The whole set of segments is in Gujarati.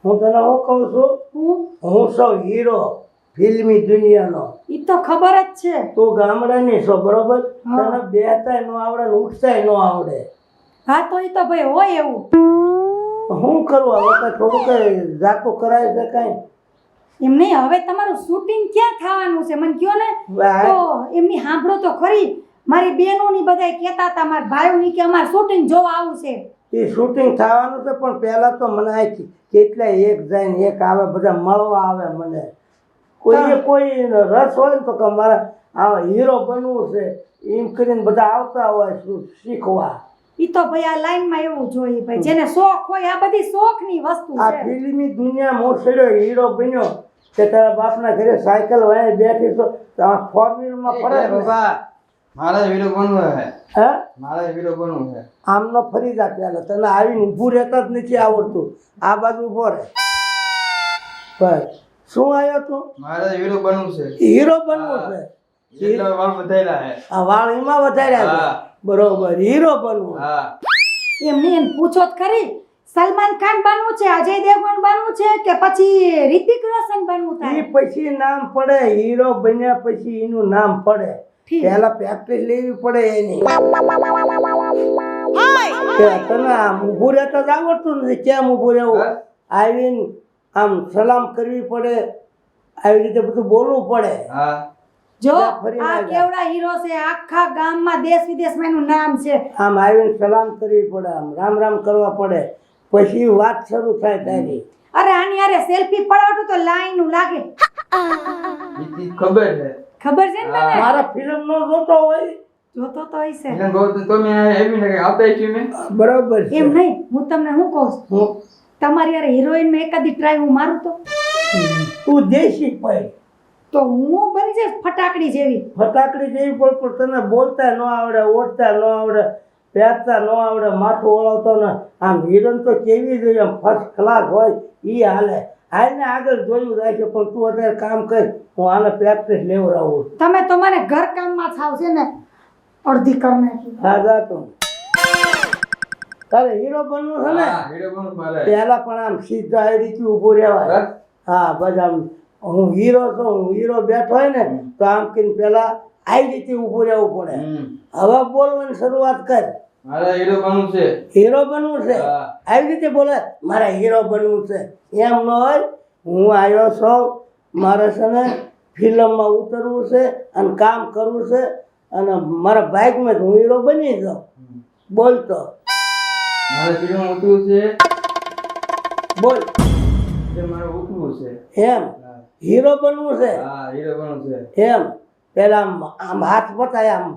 હું તને શું કહું છું, હું સૌ હીરો ફિલ્મી દુનિયાનો. ઈ તો ખબર જ છે. તું ગામડાની છો બરોબર, તને બેતાય નો આવડે ને ઉઠતાય નો આવડે. હા તો ઈ તો ભાઈ હોય એવું. શું કરવું હવે? કઈ થોડું કઈ જાતું કરાય છે કઈ? એમ નહીં, હવે તમારું શૂટિંગ ક્યાં થવાનું છે મને કયો ને. તો એમની સાંભળો તો ખરી, મારી બહેનોની બધાય કહેતા હતા, મારા ભાઈઓની કે અમારે શૂટિંગ જોવા આવું છે. એ શૂટિંગ થવાનું છે પણ પહેલા તો મને આ કેટલાય એક જાય ને એક આવે, બધા મળવા આવે મને. કોઈ રસ હોય ને તો કે મારે આ હીરો બનવું છે એમ કરીને બધા આવતા હોય શીખવા. ઈ તો ભાઈ આ લાઈનમાં એવું જોઈએ ભાઈ, જેને શોખ હોય, આ બધી શોખની વસ્તુ છે. આ ફિલ્મી દુનિયા મોસડ્યો હીરો બન્યો કે તારા બાપના ઘરે સાયકલ વાય બેઠી તો ફોર વ્હીલમાં ફરે બાબા. મારે હીરો બનવું છે. હે? મારે હીરો બનવું છે. આમનો ફરી જા પેલા, તને આવીને ઊભું રહેતા જ નથી આવડતું. આ બાજુ ઊભો રહે. બસ શું આવ્યો તું? મારે હીરો બનવું છે. હીરો બનવું છે. એટલા વાળ વધાર્યા છે. આ વાળ એમાં વધાર્યા છે. બરોબર, હીરો બનવું. હા. એમને એમ પૂછો જ ખરી, સલમાન ખાન બનવું છે, અજય દેવગણ બનવું છે કે પછી રિતિક રોશન બનવું એ થાય? પછી નામ પડે, હીરો બન્યા પછી એનું નામ પડે. પહેલા પ્રેક્ટિસ લેવી પડે એની. તને આમ ઊભું રહેતા જ આવડતું નથી, કેમ ઊભું રહેવું? આવીને આમ સલામ કરવી પડે, આવી રીતે બધું બોલવું પડે. હા. જો આ કેવડા હીરો છે, આખા ગામમાં દેશ વિદેશમાં એનું નામ છે. આમ આવીને સલામ કરવી પડે, આમ રામ રામ કરવા પડે, પછી વાત શરૂ થાય તારી. અરે આની હારે સેલ્ફી પડાવતું તો લાઈનું લાગે. ઈ ખબર છે. ખબર છે ને તને? મારા ફિલ્મ નો જોતો હોય જોતો તો હશે. એટલે કહું તો મેં એવી ને આપતા છું મેં. બરોબર છે. એમ નહીં, હું તમને શું કહું છું, હું તમારી યાર હિરોઈન માં એકાદી ટ્રાય હું મારું તો તું દેશી પાઈ તો હું બની જઈશ ફટાકડી જેવી. ફટાકડી જેવી પણ તને બોલતા ન આવડે, ઓળતા ન આવડે, પહેરતા ન આવડે, માથું ઓળવતો ને. આમ હિરોઈન તો કેવી જોઈએ, આમ ફર્સ્ટ ક્લાસ હોય એ હાલે. આને આગળ જોયું જાય છે પણ તું અત્યારે કામ કર, હું આને પ્રેક્ટિસ લેવડાવું. તમે તો મને ઘર કામમાં થાવ છે ને અડધી કર નાખી. હા જા તું. તારે હીરો બનવું છે ને? હા, હીરો બનવું મારે. પહેલા પણ આમ સીધા એ રીતે ઊભું રહેવાય. હા બસ આમ હું હીરો છું, હું હીરો બેઠો હોય ને તો આમ કરીને પેલા આવી રીતે ઊભું રહેવું પડે. હવે બોલવાની શરૂઆત કર. મારે હીરો બનવું છે. હીરો બનવું છે, આવી રીતે બોલે મારે હીરો બનવું છે. એમ ન હોય, હું આવ્યો છું, મારે છે ને ફિલ્મમાં ઉતરવું છે અને કામ કરવું છે અને મારા બાઇકમાં હું હીરો બની જાઉં. બોલતો મારે ફિલ્મ ઉતરવું છે. બોલ. મારે ઉતરવું છે. એમ હીરો બનવું છે? હા, હીરો બનવું છે. એમ પેલા આમ હાથ બતાય આમ.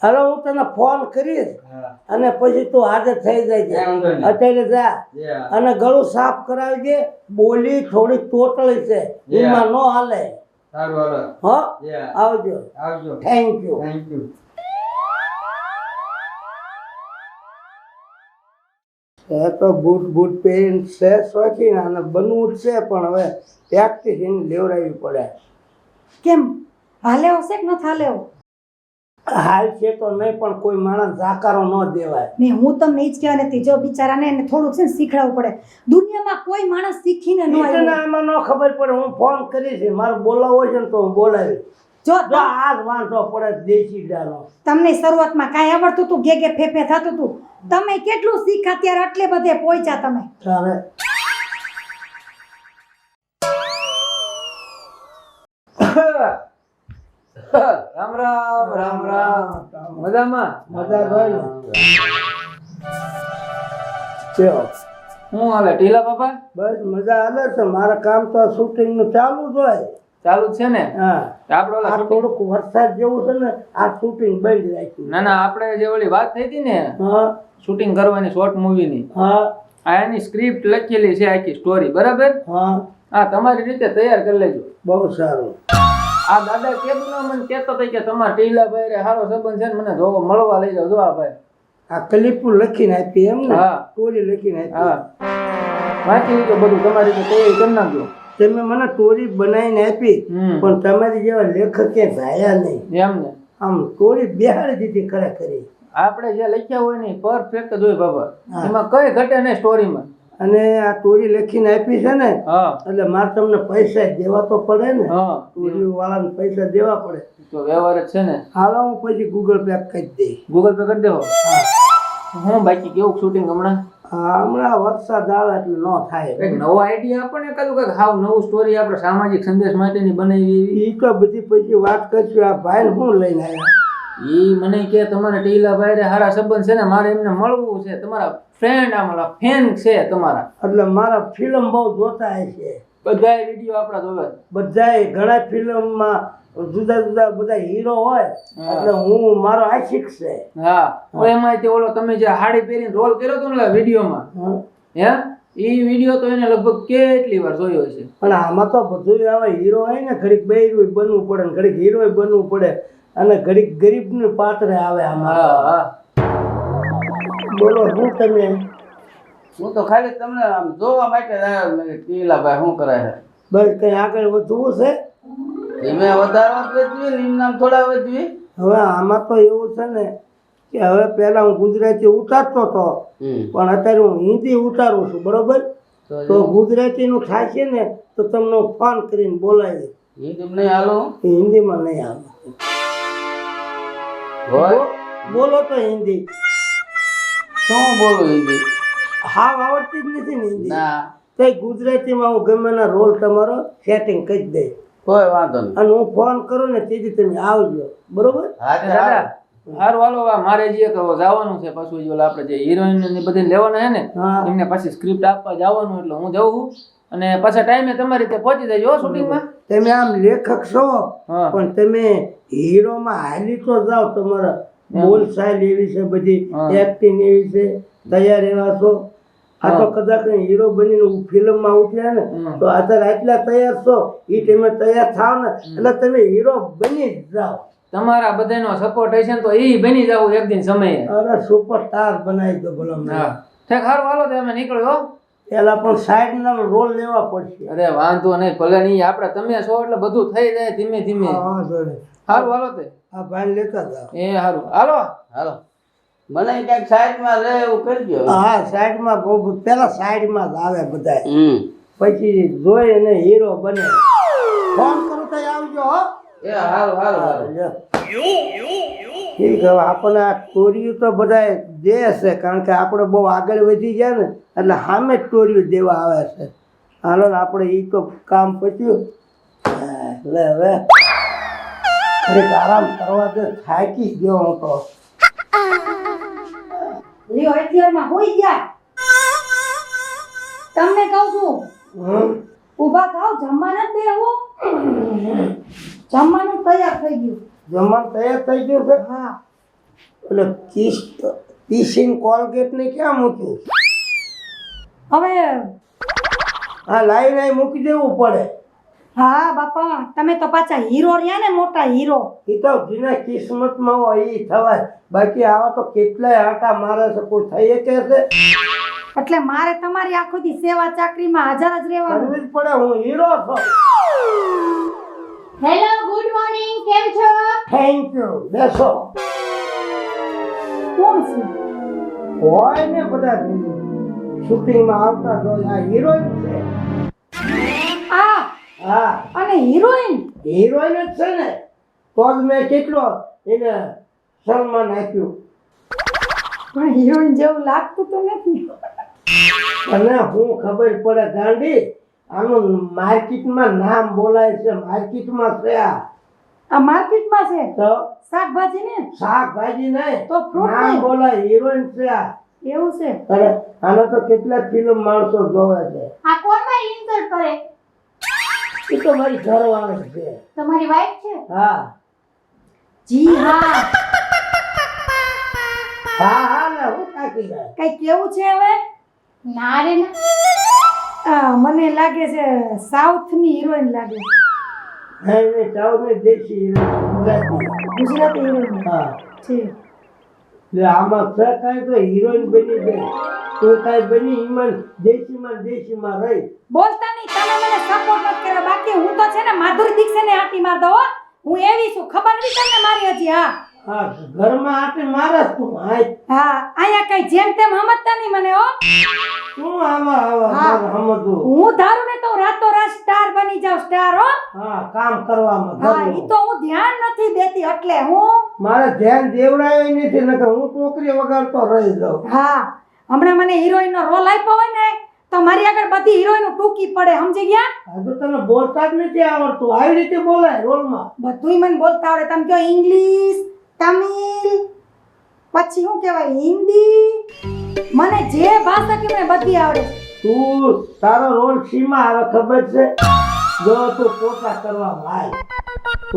હવે હું તને ફોન કરીશ અને પછી તું હાજર થઈ જાય. અત્યારે જા અને ગળું સાફ કરાવજે. બોલી થોડી તોતળી છે, એમાં ન હાલે. સારું હો, હાલો. આવજો. આવજો. Thank you. Thank you. એ તો બૂટ પહેરીને છે શોખીન અને બનવું જ છે પણ હવે પ્રેક્ટિસ એને લેવડાવવી પડે. કેમ હાલે હશે કે નથી હાલે? હાલ છે તો નહીં પણ કોઈ માણસ જાકારો ન દેવાય. ને હું તમને ઈ જ કહેવા નથી, જો બિચારાને એને થોડુંક છે ને શીખડાવવું પડે. દુનિયામાં કોઈ માણસ શીખીને ન તને આવ્યો. આમાં ન ખબર પડે, હું ફોન કરીશ, મારે બોલાવવો છે ને તો હું બોલાવીશ. જો જો આ જ વાંધો પડે દેશી ડાનો. તમને શરૂઆતમાં કાંઈ આવડતું હતું, ગે ફેફે થતું હતું, તમે કેટલું શીખ્યા ત્યારે આટલે બધે પહોંચ્યા તમે. તારે રામ રામ. રામ રામ. મજામાં? મજા હોય ને? કેવો? હું હાલે ઢીલા બાપા? બસ મજા આવે છે. મારા કામ તો શૂટિંગ નું ચાલુ જ હોય. ચાલુ જ છે ને? હા, આપણે આ થોડુંક વરસાદ જેવું છે ને, આ શૂટિંગ બંધ રાખ્યું. ના આપણે જે ઓલી વાત થઈ હતી ને હા શૂટિંગ કરવાની શોર્ટ મૂવીની, હા આ એની સ્ક્રિપ્ટ લખેલી છે, આખી સ્ટોરી. બરાબર? હા, હા, તમારી રીતે તૈયાર કરી લેજો. બહુ સારું. આ દાદા કેદુના મને કહેતો હતો કે તમારા ટીલાભાઈ રે સારો સંબંધ છે ને, મને જોવા મળવા લઈ જાવ. જો આ ભાઈ આ ક્લિપ લખીને આપી એમ ને? હા, સ્ટોરી લખીને આપી. હા, વાંચી લીધો બધું, તમારી રીતે તૈયારી કરી નાખજો. તમે મને સ્ટોરી બનાવીને આપી પણ તમારી જેવા લેખકે ભાયા નહીં. એમ ને? આમ સ્ટોરી બેહાડી દીધી ખરેખર. આપણે જે લખ્યા હોય ને પરફેક્ટ જ હોય બાબા. હા. એમાં કઈ ઘટે નહીં સ્ટોરીમાં. અને આ સ્ટોરી લખીને આપી છે ને હા એટલે મારે તમને પૈસા દેવા તો પડે ને હા સ્ટોરી વાળાને પૈસા દેવા પડે. તો વ્યવહાર જ છે ને. હાલો હું પછી ગૂગલ પે કરી દઈશ. ગૂગલ પે કરી દેવો. હા હું બાકી કેવું શૂટિંગ હમણાં? હમણાં વરસાદ આવે એટલે ન થાય. એક નવો આઈડિયા આપો ને કાલું કંઈક હાવ નવું સ્ટોરી આપણે સામાજિક સંદેશ માટેની બનાવી એવી. એ તો બધી પછી વાત કરશું. આ ભાઈ હું લઈને આવ્યા. ઈ મને કે તમારા ટીલાભાઈ રે હારા સંબંધ છે ને મારે એમને મળવું છે. તમારા ફ્રેન્ડ આમલા ફેન છે તમારા. એટલે મારા ફિલ્મ બહુ જોતા છે. બધાય વિડીયો આપણા જોવે. બધાય ઘણા ફિલ્મમાં જુદા જુદા બધા હીરો હોય હા. એટલે હું મારો આશિક છે. હા એમાં તે ઓલો તમે જે હાડી પહેરીને રોલ કર્યો હતો ને વિડીયોમાં હા. હે ઈ વિડીયો તો એને લગભગ કેટલી વાર જોયો છે. પણ આમાં તો બધું આવે હીરો હોય ને ઘડીક બૈરું બનવું પડે ને ઘડીક હીરો બનવું પડે અને ઘડીક ગરીબનું પાત્ર આવે આમાં. હા હા બોલો શું તમે? હું તો ખાલી તમને આમ જોવા માટે આવ્યો મેં કીધું ટીલાભાઈ શું કરે છે. બસ કઈ આગળ વધવું છે? ધીમે વધારવા વેચવી ને નામ થોડા વેચવી. હવે આમાં તો એવું છે ને કે હવે પહેલા હું ગુજરાતી ઉતારતો હતો પણ અત્યારે હું હિન્દી ઉતારું છું બરોબર. તો ગુજરાતીનું થાય છે ને તો તમને હું ફોન કરીને બોલાવી. હિન્દી નહીં હાલો હિન્દીમાં નહીં આવે. હોય બોલો તો હિન્દી. શું બોલું હિન્દી? હાવ આવડતી જ નથી ને હિન્દી. ના તો ગુજરાતીમાં હું ગમે ના રોલ તમારો સેટિંગ કરી દઈશ કોઈ વાંધો નહીં. અને હું ફોન કરું ને તેથી તમે આવજો બરોબર. હા તે દાદા હાલો. હારું હાલો હવે મારે જે જવાનું છે પાછું જો આપણે જે હિરોઈન ને બધી લેવાના હે ને હા. એમને પાછી સ્ક્રિપ્ટ આપવા જવાનું એટલે હું જઉં છું. અને પાછા ટાઈમે તમારી રીતે પહોંચી જજો શૂટિંગમાં. તમે આમ લેખક છો હા પણ તમે હીરોમાં હાલી તો જાઓ. તમારા બોલ ચાલ એવી છે બધી હા. એક્ટિંગ એવી છે તૈયાર એવા છો. આ તો કદાચ હીરો બનીને ફિલ્મમાં ઉઠ્યા ને હમ. તો અત્યારે આટલા તૈયાર છો એ તમે તૈયાર થાવ ને એટલે તમે હીરો બની જ જાઓ. તમારા બધાનો સપોર્ટ હશે ને તો ઈ બની જાવ એક દિન સમયે. અરે સુપર સ્ટાર બનાવી દો ભલા મને. હા ઠીક હારું હાલો તો અમે નીકળ્યો. પેલા પણ સાઈડ ના રોલ લેવા પડશે. અરે વાંધો નહીં ભલે નહીં આપણે તમે છો એટલે બધું થઈ જાય ધીમે ધીમે. હા જોડે હારું હાલો તે. આ ભાઈ લેતા જાઓ. એ હારું હાલો. હાલો મને ક્યાંક સાઈડમાં રહે એવું કરજો. હા સાઈડમાં બહુ પેલા સાઈડમાં જ આવે બધા હમ પછી જોઈ અને હીરો બને. ફોન કરું તો આવજો હો. એ હારું હારું હારું. ઠીક હવે આપણને આ સ્ટોરીઓ તો બધા દે છે કારણ કે આપણે બહુ આગળ વધી ગયા ને એટલે સામે સ્ટોરીઓ દેવા આવે છે. હાલો ને આપણે એ તો કામ પત્યું. હા, લે હવે થોડીક આરામ કરવા દે. થાકી ગયો હું તો. લ્યો અત્યારમાં હોઈ ગયા. તમને કહું છું હમ. ઊભા થાવ જમવા નથી બેહવું. જમવાનું તૈયાર થઈ ગયું. જમવાનું તૈયાર થઈ ગયું છે. હા એટલે કિસિંગ કોલગેટ ને ક્યાં મૂક્યું? હવે હા લાઈ લાઈ મૂકી દેવું પડે. હા બાપા તમે તો પાછા હીરો રહ્યા ને મોટા હીરો. એ તો જેના કિસ્મતમાં હોય એ થવાય. બાકી આવા તો કેટલાય આટા મારે છે કોઈ થઈ શકે છે? એટલે મારે તમારી આખો દી સેવા ચાકરીમાં હાજર જ રહેવાનું. કરવી જ પડે. હું હીરો છું. હેલો ગુડ મોર્નિંગ કેમ છો? Thank you. બેસો. કોણ છે? હોય ને બધા શૂટિંગમાં આવતા તો આ હિરોઈન છે. આ હા અને હિરોઈન. હિરોઈન જ છે ને તો જ મેં કેટલો એને સન્માન આપ્યું. પણ હિરોઈન જેવું લાગતું તો નથી. અને હું ખબર પડે ગાંડી આનું માર્કેટમાં નામ બોલાય છે. માર્કેટમાં છે આ માર્કેટમાં છે તો શાકભાજી ને શાકભાજી નહીં તો fruit નામ નહીં. બોલાય હિરોઈન છે આ. એવું છે. અને આનો તો કેટલા ફિલ્મ માણસો જોવે છે. આ કોણમાં ઇન્સર્ટ કરે? એ તો મારી ઘરવાળી છે. તમારી વાઈફ છે? હા જી હા. હા હા ને હું થાકી જાય. કઈ કેવું છે હવે? ના રે ના. મને લાગે છે સાઉથ ની હિરોઈન લાગે. નહીં નહીં ચાવની દેશી હિરોઈન ગુજરાતી. ગુજરાતી હિરોઈન હા છે. એટલે આમાં છે કાંઈ તો હિરોઈન બની જાય તો કાંઈ બની ઈમાન દેશીમાં રહી. બોલતા નહીં તમે મને સપોર્ટ મત કરો. બાકી હું તો છે ને માધુરી દીક્ષિતને આંટી માર દઉં હો. હું એવી છું ખબર નહીં તમને મારી હજી. હા હા ઘરમાં આટલી મારે તું હાય હા અહીંયા કઈ જેમ તેમ સમજતા નહીં મને હો શું આમાં આવા હા. સમજવું હું ધારું ને તો રાતોરાત સ્ટાર બની જાવ સ્ટાર હો હા કામ કરવામાં હા ઘરનું. ઈ તો હું ધ્યાન નથી દેતી એટલે હું મારે ધ્યાન દેવડાય નથી નકર હું ટોકરી વગાડતો રહી જાઉં હા હમણાં મને હિરોઈન નો રોલ આપ્યો હોય ને તો મારી આગળ બધી હિરોઈનો ટૂંકી પડે સમજી ગયા હજુ તને બોલતા જ નથી આવડતું આવી રીતે બોલાય રોલમાં બધુંય મને બોલતા આવડે તમે કહો ઇંગ્લિશ તમિલ પછી શું કહેવાય હિન્દી મને જે ભાષા કે મને બધી આવડે તું તારો રોલ સીમા આવે ખબર છે જો તું પોતા કરવામાં આય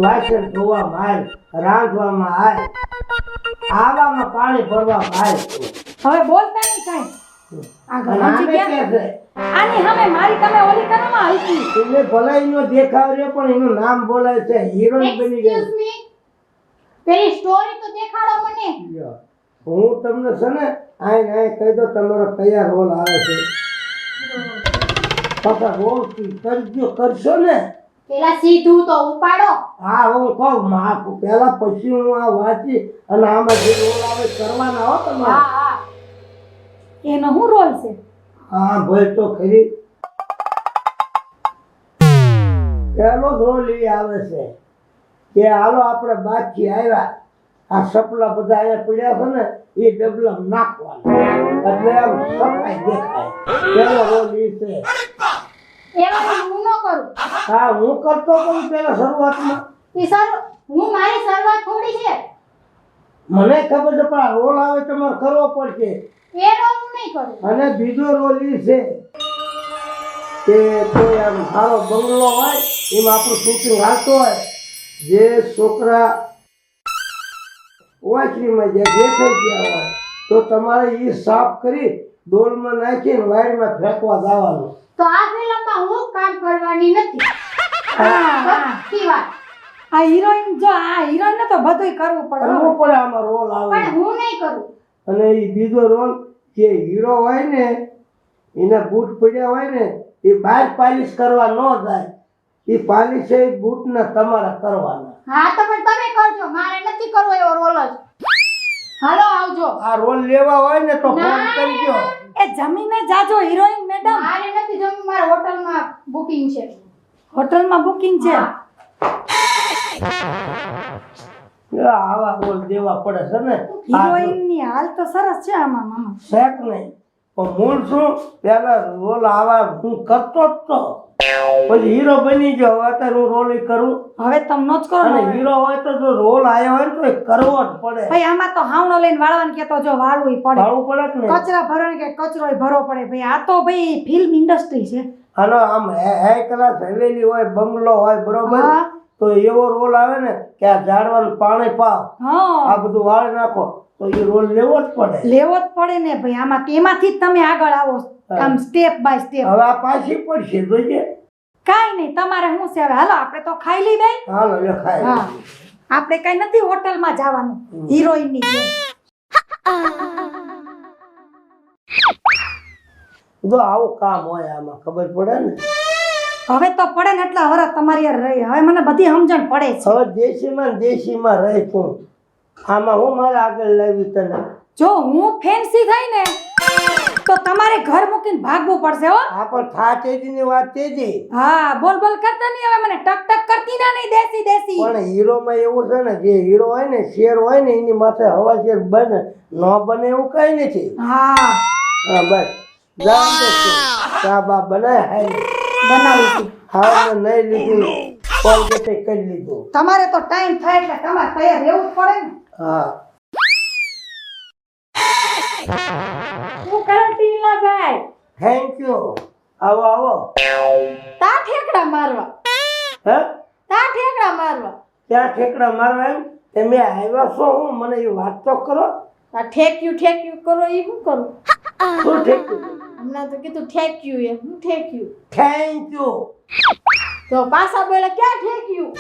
વાસણ ધોવામાં આય રાંધવામાં આય આવામાં પાણી ભરવામાં આય હવે બોલતા નહીં કાંઈ આગળ અને સમજી આને ગયા કે છે આની હવે મારી તમે ઓલી કરવામાં હલકી એને ભલાઈનો દેખાવ રહ્યો પણ એનું નામ બોલાય છે હિરોઈન બની ગઈ એક્સક્યુઝ મી પેલી સ્ટોરી તો દેખાડો મને લ્યો. હું તમને છે ને આય કહી દો તમારો કયા રોલ આવે છે પાછા રોલ કરશો ને પેલા સીધું તો ઉપાડો હા હું કહું માં પેલા પછી હું આ વાંચી અને આમાં જે રોલ આવે કરવાના હો તમારે હા હા એનો શું રોલ છે હા ભાઈ તો ખરી પેલો જ રોલ એ આવે છે કે હાલો આપણે બાદથી આવ્યા આ સપલા બધા અહીંયા પડ્યા છે ને એ ડબલા નાખવાના એટલે આમ સફાઈ દેખાય પેલો રોલ એ છે એવા હું ન કરું હા હું કરતો પણ પેલા શરૂઆતમાં એ સર હું મારી શરૂઆત થોડી છે મને ખબર છે પણ આ રોલ આવે તમારે કરવો પડશે એ રોલ હું નહીં કરું અને બીજો રોલ એ છે કે કોઈ આમ સારો બંગલો હોય એમાં આપણું શૂટિંગ હાલતું હોય જે છોકરા વાંચણીમાં જે દેખાઈ ગયા હોય તો તમારે એ સાફ કરી ડોલમાં નાખીને વાયરમાં ફેંકવા જવાનું તો આ ફિલ્મમાં હું કામ કરવાની નથી સચ્ચી વાત આ હિરોઈન જો આ હિરોઈન ને તો બધુંય કરવું પડે હો. કરવું પડે આમાં રોલ આવે પણ હું નહીં કરું અને એ બીજો રોલ જે હીરો હોય ને એના બૂટ પડ્યા હોય ને એ બહાર પાલિશ કરવા ન જાય એ પાલિશ એ બૂટને તમારે કરવાના હા તો પણ તમે કરજો મારે નથી કરવો એવો રોલ જ હાલો આવજો આ રોલ લેવા હોય ને તો ફોન ના. કરજો એ જમીને જાજો હિરોઈન મેડમ મારે નથી જમવું મારે હોટલમાં બુકિંગ છે હોટલમાં બુકિંગ છે હા. આવા રોલ દેવા પડે છે ને હિરોઈન ની હાલ તો સરસ છે આમાં મામા શેક નહીં પણ મૂળ શું પેલા રોલ આવા હું કરતો જ તો પછી હીરો બની ગયો હવે અત્યારે હું રોલ કરું હવે તમે નો જ કરો અને ને હીરો હોય તો જો રોલ આવ્યો હોય ને તો એ કરવો જ પડે ભાઈ આમાં તો હાવણો લઈને વાળવાનું કે તો જો વાળવું પડે ભાડું પડે કે નહીં કચરા ભરવાનો કે કચરોય ભરવો પડે ભાઈ આ તો ભાઈ ફિલ્મ ઇન્ડસ્ટ્રી છે આનો આમ હાઈ ક્લાસ હવેલી હોય બંગલો હોય બરોબર હા. તો એવો રોલ આવે ને કે આ ઝાડવાનું પાણી પાવ હા આ બધું વાળી નાખો તો એ રોલ લેવો જ પડે લેવો જ પડે ને ભાઈ આમાં એમાંથી જ તમે આગળ આવો આમ સ્ટેપ બાય સ્ટેપ હવે આ પાછી પડશે જોઈએ કાઈ નહીં તમારે શું છે હવે હાલો આપણે તો ખાઈ લીધા હાલો લે ખાઈ હા આપણે કઈ નથી હોટલમાં જવાનું હિરોઈન ની જેમ. જો આવું કામ હોય આમાં ખબર પડે ને હવે તો પડે ને એટલા વરસ તમારી યાર રહી હવે મને બધી સમજણ પડે છે હવે દેશીમાં રહી છું આમાં હું મારે આગળ લાવી તને જો હું ફેન્સી થઈ ને તો તમારે ઘર મૂકીને ભાગવું પડશે હો આ પણ થા તેજીની વાત તેજી હા બોલ બોલ કરતા નહીં હવે મને ટક ટક કરતી ના નહીં દેસી દેસી પણ હીરોમાં એવું છે ને જે હીરો હોય ને શેર હોય ને એની માથે હવા શેર બને ન બને એવું કઈ નથી હા હા બસ જાણ દે ચા બા બનાય હાય બનાવી હતી. હા મેં નહીં લીધું કોલગેટે કરી લીધું તમારે તો ટાઈમ થાય એટલે તમારે તૈયાર રહેવું જ પડે ને હા શું કરો ટીલા ભાઈ થેન્ક યુ આવો આવો તા ઠેકડા મારવા હે તા ઠેકડા મારવા ત્યાં ઠેકડા મારવા એમ તમે આવ્યા છો હું મને એ વાત તો કરો આ ઠેક્યું કરો એ શું કરું શું ઠેક્યું હમણાં તો કીધું ઠેક્યું એમ હું ઠેક્યું થેન્ક યુ તો પાછા બોલે ક્યાં ઠેક્યું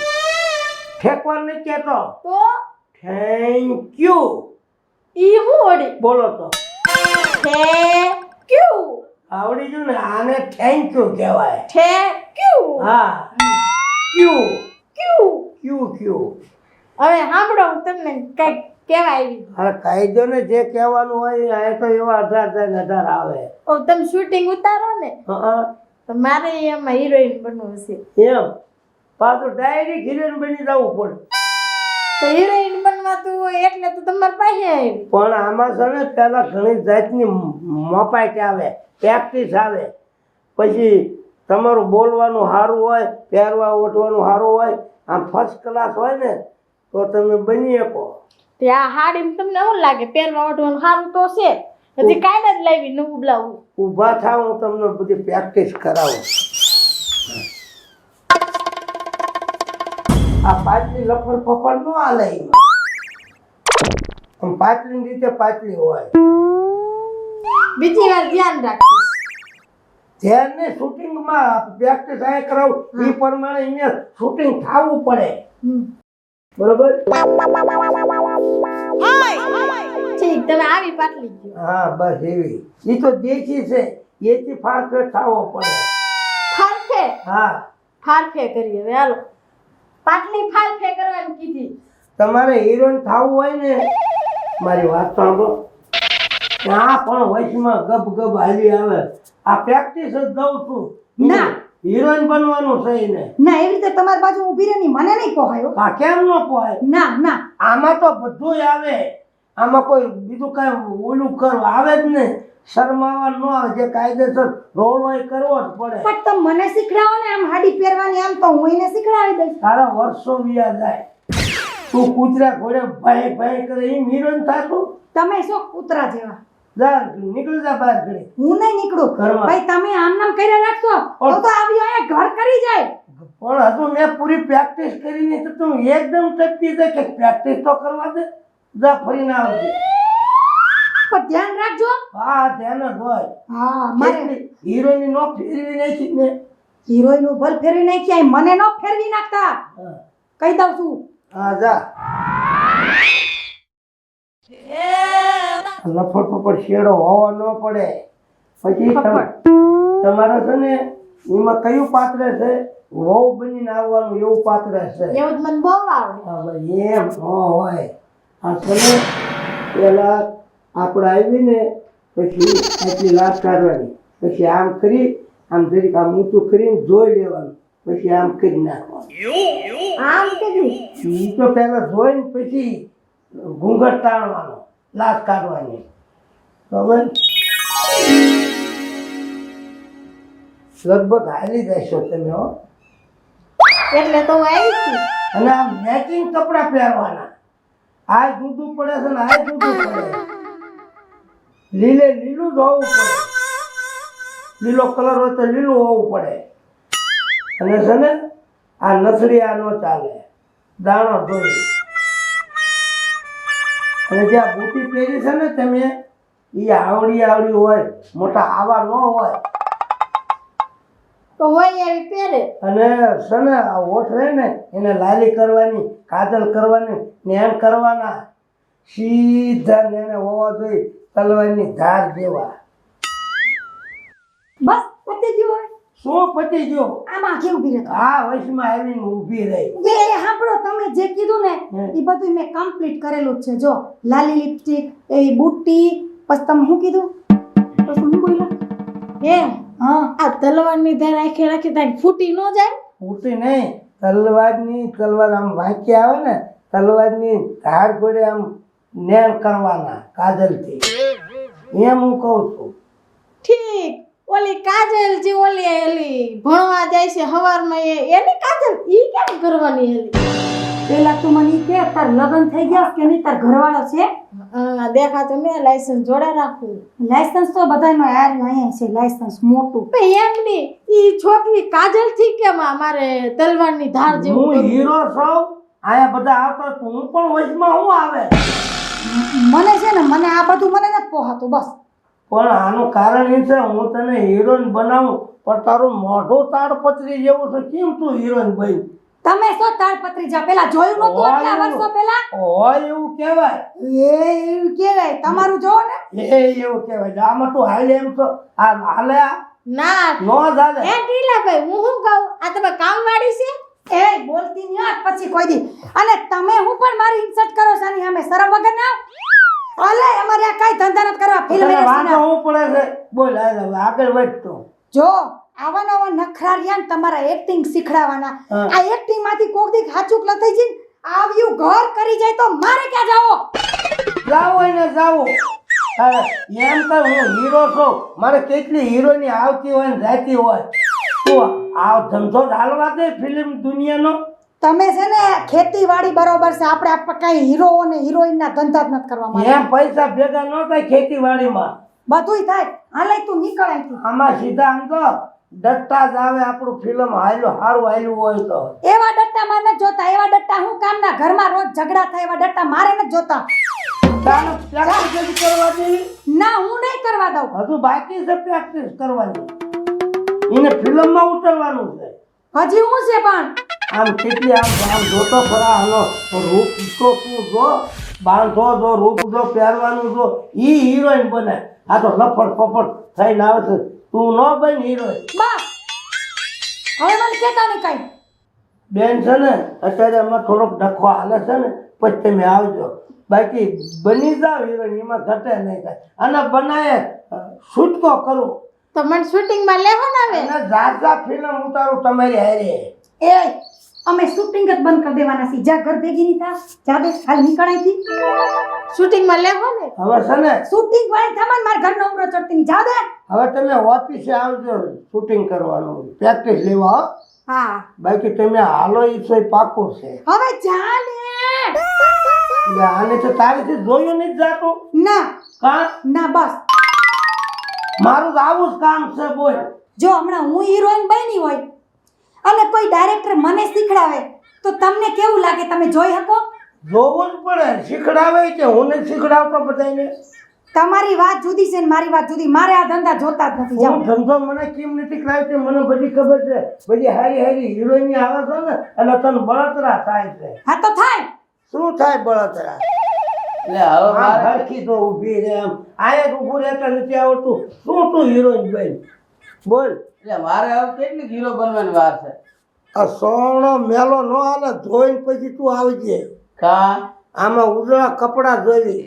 ઠેકવા નહીં કહેતો તો થેન્ક યુ ઈ હું ઓડી બોલો તો ઠેક્યું આવડી ગયું ને આને થેન્ક યુ કહેવાય ઠેક્યું હા ક્યુ ક્યું ક્યુ ક્યુ હવે સાંભળો હું તમને કઈક કહેવા આવી. અરે કહી દો ને જે કહેવાનું હોય આ તો એવા 18 આવે. ઓ તમે શૂટિંગ ઉતારો ને હા તો મારે એમાં હિરોઈન બનવું છે. એમ પાછું ડાયરેક્ટ હિરોઈન બની જવું પડે. તો હિરોઈન બનવાતું હોય એટલે તો તમારી પાસે આવી. પણ આમાં છે ને પેલા ઘણી જાતની મપાઈ આવે, પ્રેક્ટિસ આવે, પછી તમારું બોલવાનું સારું હોય, પહેરવા ઓઢવાનું સારું હોય, આમ ફર્સ્ટ ક્લાસ હોય ને તો તમે બની શકો. તે આ હાડીમાં તમને શું લાગે પહેરવા ઓઢવાનું સારું તો છે? હજી કાંઈ જ લાવી નવું બ્લાઉઝ. ઊભા થાવ હું તમને બધી પ્રેક્ટિસ કરાવું. આ પાટલી લફડ ફફડ નો હાલે એમાં. આમ પાટલીની રીતે પાટલી હોય. બીજી વાર ધ્યાન રાખીશ. ધ્યાન ને શૂટિંગમાં પ્રેક્ટિસ આ કરાવું એ પ્રમાણે અહીંયા શૂટિંગ થવું પડે. બરોબર? ઠીક તમે આવી પાટલી ગયો. હા બસ એવી. એ તો દેશી છે, એથી ફારફેર થવો પડે. ફારફે હા ફારફે કરી હવે હાલો. પાટલી ફારફે કરવાની કીધી. તમારે હિરોઈન થવું હોય ને મારી વાત સાંભળો. આ પણ વયસમાં ગબ ગબ હાલી આવે. આ પ્રેક્ટિસ જ દઉં છું. ના. હિરોઈન બનવાનું છે ને. ના એવી રીતે તમારી બાજુ ઊભી રહી મને નહીં કોહાયો. આ કેમ ન પોહાય? ના ના આમાં તો બધું આવે. આમાં કોઈ બીજું કઈ ઓલું કરવા આવે જ ને. શરમાવા ન આવે. જે કાયદેસર રોલ હોય કરવો જ પડે. પણ તમે મને શીખડાવો ને આમ હાડી પહેરવાની, આમ તો હું એને શીખડાવી દઈશ. તારા વર્ષો વ્યા જાય. તું કૂતરા ઘોડે ભાઈ ભાઈ કરે એમ હિરોઈન થાતું. તમે શું કૂતરા જેવા? જા નીકળી જા બહાર ઘરે. હું નહીં નીકળું. ઘરમાં. ભાઈ તમે આમ નામ કર્યા રાખશો તો આવી અહીંયા ઘર કરી જાય. પણ હજુ મેં પૂરી પ્રેક્ટિસ કરી નહીં તો તું એકદમ ટકતી જાય કે પ્રેક્ટિસ તો કરવા દે. જા ફરીને આવજે. પણ ધ્યાન રાખજો. હા ધ્યાન જ હોય. હા મારે હિરોઈન નો ફેરવી નાખી ને. હિરોઈન નું ભલ ફેરવી નાખી, મને નો ફેરવી નાખતા. હા. કહી દઉં છું. હા જા. લફડ પફડ શેડો હોવો ન પડે. પછી તમારે છે ને એમાં કયું પાત્ર છે? વહુ બનીને આવવાનું એવું પાત્ર છે. એવું જ મને બહુ આવડે. હા ભાઈ એમ ન હોય. આ છે ને પેલા આપણે આવીને પછી આટલી લાશ કાઢવાની, પછી આમ કરી આમ જરીક આમ ઊંચું કરીને જોઈ લેવાનું, પછી આમ કરી નાખવાનું. આમ કીધું. એ તો પેલા જોઈને પછી ઘૂંઘટ તાણવાનો, લાશ કાઢવાની. બરાબર? લગભગ હાલી જશો તમે હો. એટલે તો હું આવી હતી. અને આ મેચિંગ કપડા પહેરવાના. આ જુદું પડે છે ને આ જુદું પડે. લીલે લીલું જ હોવું પડે. લીલો કલર હોય તો લીલું હોવું પડે. અને છે ને આ નસડી આ ન ચાલે. દાણો ધોઈ. અને જે આ બુટી પહેરી છે ને તમે એ આવડી આવડી હોય, મોટા આવા ન હોય. તો હોય એવી પહેરે. અને છે ને આ હોઠ રહે ને એને લાલી કરવાની, કાજલ કરવાની, નેણ કરવાના. સીધા નેણે હોવા જોઈએ, તલવારની ધાર જેવા. બસ પતી ગયું હવે. શું પતી ગયો? આમાં કેવું ઊભી રહેતો? આ વયસમાં આવીને ઊભી રહી. એ સાંભળો, તમે જે કીધું ને એ બધું મેં કમ્પ્લીટ કરેલું જ છે. જો લાલી લિપસ્ટિક, એવી બુટ્ટી, પછી તમે શું કીધું? પછી હું બોલ્યા એ હા આ તલવારની ધાર રાખી રાખી ત્યાં ફૂટી ન જાય. ફૂટી નહીં, તલવારની તલવાર આમ વાંકી આવે ને તલવારની ધાર ઘોડે આમ નેણ કરવાના કાજલથી. એમ હું કહું છું. ઠીક. ઓલી કાજલ જે ઓલી એલી ભણવા જાય છે હવારમાં એની કાજલ ઈ કેમ કરવાની એલી? પેલા તું મને ઈ કે તાર લગ્ન થઈ ગયા કે નહીં? તાર ઘરવાળો છે? દેખાતો ને લાયસન્સ જોડે રાખવું. લાયસન્સ તો બધાનો યાર અહીંયા છે, લાયસન્સ મોટું. એમની ઈ છોકરી કાજલ થી કેમ મારે તલવારની ધાર જેવું હું કરવું? હીરો છું. આયા બધા આવતા તો હું પણ વચમાં હું આવે. મને છે ને મને આ બધું મને નથી પોહાતું બસ. પણ આનું કારણ એ છે હું તને હિરોઈન બનાવું પણ તારું મોઢું તાડપત્રી જેવું છે. કેમ તું હિરોઈન બની? તમે શું તાળપત્રી જા પેલા જોયું નતું આટલા વર્ષો પહેલા? હોય એવું કહેવાય. એવું કહેવાય. તમારું જોવો ને. એવું કહેવાય. આમાં તું હાલે એમ તો આ હાલે ના નો ચાલે. એ ટીલા ભાઈ હું શું કહું? આ તમે કામવાળી છે? એ બોલતી નહીં હોત પછી કોઈ દી. અને તમે હું પણ મારી ઇન્સલ્ટ કરો છો આની સામે શરમ વગર ના અલે અમારે આ કાઈ ધંધા નથી કરવા ફિલ્મ તને વાંધો ઇન્ડસ્ટ્રીના. હું પડે છે બોલ હાલ હવે આગળ વધતો જો આવા નવા નખરા રહ્યા ને તમારા એક્ટિંગ શીખડાવવાના. હા. આ એક્ટિંગ માંથી કોક દી ખાચુક લતાઈ જઈને આવ્યું ઘર કરી જાય તો મારે ક્યાં જાવો? જાવ હોય ને જાવ એમ કર હું હીરો છું મારે કેટલી હીરોની આવતી હોય ને જાતી હોય તું આ ધંધો જ હાલવા દે ફિલ્મ દુનિયાનો. તમે છે ને ખેતીવાડી બરોબર છે, આપણે કઈ હીરો અને હિરોઈન ના ધંધા જ નથી કરવા માંગતા. એમ પૈસા ભેગા ન થાય ખેતીવાડીમાં. બધુંય થાય. હાલે તું નીકળ અહીંથી. આમાં સીધા આમ તો ડટ્ટા જ આવે આપણું ફિલ્મ હાલ્યું સારું હાલ્યું હોય તો. એવા ડટ્ટા મારે નથી જોતા. એવા ડટ્ટા હું કામના ઘરમાં રોજ ઝઘડા થાય એવા ડટ્ટા મારે નથી જોતા. ચાલો પ્રેક્ટિસ કરવાની. ના હું નહીં કરવા દઉં. હજુ બાકી છે પ્રેક્ટિસ કરવાની. એને ફિલ્મમાં ઉતરવાનું છે. હજી હું છે પણ આમ કેટલી આમ જોતો ખરા હાલો રૂપ તો તું જો બાંધો જો રૂપ જો પહેરવાનું જો ઈ હિરોઈન બને. આ તો લફડ ફફડ થઈને આવે છે. તું ન બન હિરોઈન. બસ હવે મને કહેતા નહીં કઈ. બેન છે ને અત્યારે એમાં થોડોક ડખો હાલે છે ને પછી તમે આવજો. બાકી બની જાવ હિરોઈન એમાં ઘટે નહીં થાય. અને બનાય છૂટકો કરું તો મને શૂટિંગમાં લેવો ને હવે. અને ઝાઝા ફિલ્મ ઉતારું તમારી હારે. એ અમે શૂટિંગ જ બંધ કરી દેવાના છીએ. જા ઘર ભેગી નહીં થા. જા બે હાલ નીકળ અહીંથી. શૂટિંગમાં લેવો ને. હવે છે ને શૂટિંગ વાળી થમન મારા ઘરનો ઉમરો ચડતી નહીં. જા દે. હવે તમે ઓફિસે આવજો શૂટિંગ કરવાનું પ્રેક્ટિસ લેવા હો. હા બાકી તમે હાલો ઈ તો પાકું છે. હવે જા ને. એટલે આને તો તારીથી જોયું નહીં જાતું ના કા ના બસ. મારું તો આવું જ કામ છે. બોલ જો હમણાં હું હિરોઈન બની હોય અને કોઈ ડાયરેક્ટર મને શીખડાવે તો તમને કેવું લાગે? તમે જોઈ શકો? જોવું જ પડે. શીખડાવે કે હું નહીં શીખડાવતો બધાને. તમારી વાત જુદી છે ને મારી વાત જુદી. મારે આ ધંધા જોતા જ નથી. જાઓ. હું ધંધો મને કેમ નથી કરાવતી મને બધી ખબર છે. બધી હારી હારી હિરોઈન આવે છે ને એટલે તને બળતરા થાય છે. હા તો થાય. શું થાય બળતરા? એટલે હવે આમ મારે હરખી તો ઊભી રહે આમ આયા જ ઊભું રહેતા નથી આવડતું. શું તું હિરોઈન બન? બોલ. એટલે મારે હવે કેટલી હીરો બનવાની વાર છે. આ સોનો મેલો નો હાલે ધોઈને પછી તું આવજે. કા આમાં ઉજળા કપડા ધોઈ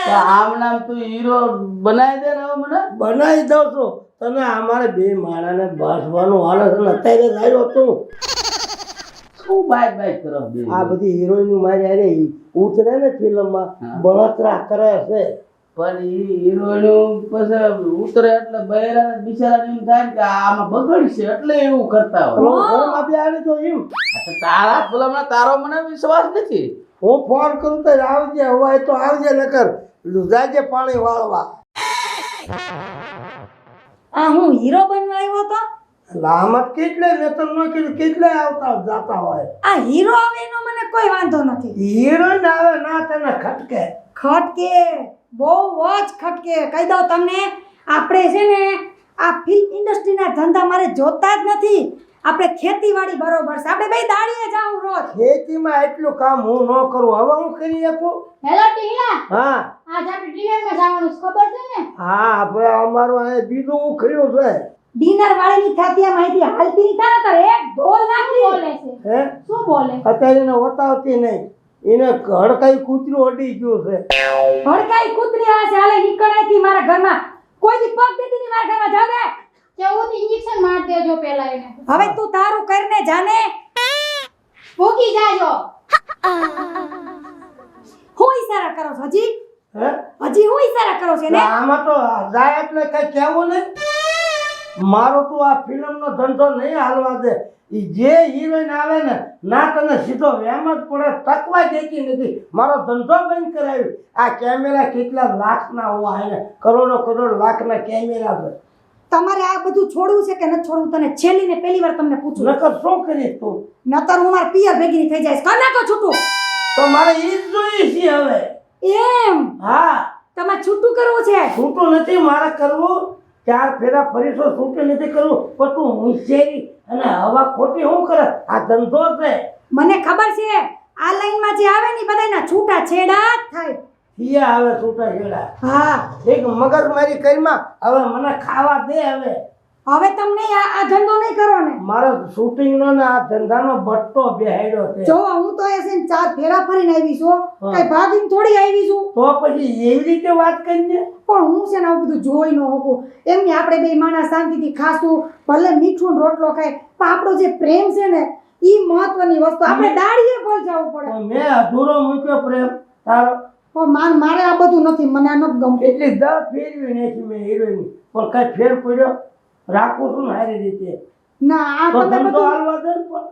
તો આમ નામ તું હીરો બનાવી દે ને હવે મને. બનાવી દઉં છું તને. અમારે બે માણાને બાસવાનું હાલે છે ને અત્યારે જ આવ્યો તું. શું બાઈક બાઈક કરો બે? આ બધી હિરોઈન મારી હારે ઉતરે ને ફિલ્મમાં બળતરા કરે છે. પણ ઈ હીરોઈન પછી ઉતરે એટલે બૈરા બિચારા એમ થાય કે આમાં બગડશે એટલે એવું કરતા હોય. ઘરમાં બેહાડી તો એમ આ તો તારા ભલામણ તારો મને વિશ્વાસ નથી. હું ફોન કરું તો આવજે. હોય તો આવજે નકર જાજે પાણી વાળવા. આ હું હીરો બનવા આવ્યો તો. લામત કેટલે મેં તમને કીધું કેટલે આવતા જાતા હોય. આ હીરો આવે એનો મને કોઈ વાંધો નથી. હિરોઈન આવે ના તને ખટકે. ખટકે બહુ જ ખટકે. કહી દઉં તમને આપણે છે ને આ ફિલ્મ ઇન્ડસ્ટ્રીના ધંધા મારે જોતા જ નથી. આપણે ખેતીવાડી બરોબર છે. આપણે બે દાડીએ જાવું રોજ. ખેતીમાં એટલું કામ હું ન કરું. હવે હું કરી શકું? હેલો ટીલા, હા આજ આપણે ડિનરમાં જવાનું છે, ખબર છે ને? હા ભાઈ અમારું આ બીજું ઉખડ્યું છે. ડિનર વાળીની થાતિયા માહિતી હાલતી નહીં થાય તારે એક ઢોલ શું નાખી. બોલે છે? હે શું બોલે? અત્યારે એને વતાવતી નહીં. એને હડકાઈ કૂતરું અડી ગયું છે. ભડકાઈ કૂતરી આ છે. હાલે નીકળાયથી મારા ઘરમાં કોઈ દી પગ દેતી નહીં મારા ઘરમાં. જાવ દે. કેવું ઇન્જેક્શન માર દેજો પેલા એને. હવે તું તારું કરીને જાને. ભૂકી જાજો. હું ઈશારા કરો છો હજી? હે હજી હું ઈશારા કરો છો ને? આમાં તો જાય એટલે કઈ કહેવું નહીં. મારો તું આ ફિલ્મનો ધંધો નહીં હાલવા દે. ઈ જે હિરોઈન આવે ને ના તને સીધો વેમ જ પડે. તકવા દેતી નથી. મારો ધંધો બંધ કરાવ્યો. આ કેમેરા કેટલા લાખના હોય ને કરોડો કરોડ લાખના કેમેરા છે. તમારે આ બધું છોડવું છે કે નથી છોડવું? તને છેલ્લી ને પહેલી વાર તમને પૂછું. નકર શું કરીશ તું? નતર હું મારા પિયર ભેગી થઈ જઈશ. કર નાખો છૂટું. તો મારે ઈ જ જોઈએ છે હવે. એમ હા તમારે છૂટું કરવું છે? છૂટું નથી મારે કરવું. 4 ફેરા ફરીશો છૂટું નથી કરવું. પણ તું હોશિયારી અને હવા ખોટી શું કરે? આ ધંધો છે. મને ખબર છે આ લાઈનમાં જે આવે ને બધાના છૂટા છેડા જ થાય. હિયા આવે છૂટા છેડા. હા એક મગજ મારી કઈમાં હવે મને ખાવા દે હવે. હવે તમને આ ધંધો નહીં કરો ને. મારો શૂટિંગનો ને આ ધંધાનો બટ્ટો બેહાડ્યો છે. જો હું તો એ છે ને 4 ફેરા ફરીને આવી છું, હા. કઈ ભાગીને થોડી આવી છું. તો પછી એવી રીતે વાત કરીને પણ હું છે ને આવું બધું જોઈ ન શકું. એમની આપણે બે માણસ શાંતિથી ખાશું, ભલે મીઠું ને રોટલો ખાય, પણ આપણો જે પ્રેમ છે ને ઈ મહત્વની વસ્તુ. આપણે દાડીએ પર જવું પડે. તો મેં અધૂરો મૂક્યો પ્રેમ તારો. પણ મારે આ બધું નથી, મને આ નથી ગમતું. એટલી 10 ફેરવી નાખી મેં હિરોઈન, પણ કઈ ફેર પડ્યો રાખું છું ને સારી રીતે. ના આ તો તમે ધંધો બધું હાલવા દે ને પણ.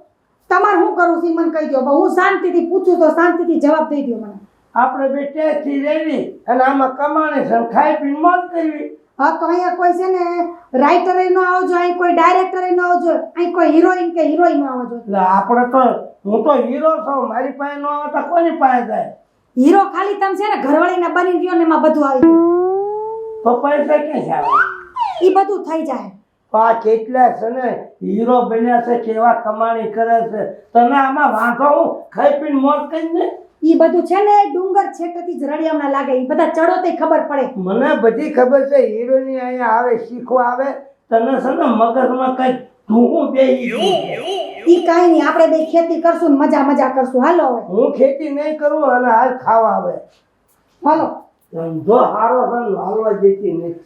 તમારે શું કરવું છે ઈ મને કહી દો. હું શાંતિથી પૂછું તો શાંતિથી જવાબ દઈ દો મને. આપણે બે ટેસ્ટથી રહેવી અને આમાં કમાણી છે અને ખાઈ પીને મોજ કરવી. હા તો અહીંયા કોઈ છે ને રાઇટર નો આવજો, અહીં કોઈ ડાયરેક્ટર નો આવજો, અહીં કોઈ હિરોઈન કે હિરોઈન નો આવજો. એટલે આપણે તો હું તો હીરો છું, મારી પાસે ન આવે તો કોની પાસે જાય? હીરો ખાલી તમે છે ને ઘરવાળીને બની રહ્યો ને એમાં બધું આવી જાય. તો પૈસા ક્યાંથી આવે? ઈ બધું થઈ જાય. તો આ કેટલા છે ને હીરો બન્યા છે, કેવા કમાણી કરે છે, તને આમાં વાંધો હું ખાઈ પીને મોજ કરીને? ઈ બધું છે ને ડુંગર છેટેથી જ રળિયામણા લાગે, ઈ બધા ચડો તે ખબર પડે. મને બધી ખબર છે. હીરોની અહીંયા આવે શીખવા આવે, તને છે ને મગજમાં કઈ ધૂવું બેહી ગયું. ઈ કાંઈ નહીં, આપણે બે ખેતી કરશું ને મજા મજા કરશું. હાલો હવે હું ખેતી નહીં કરું અને હાલ ખાવા આવે. હાલો. ધંધો સારો છે ને હાલવા દેતી નથી.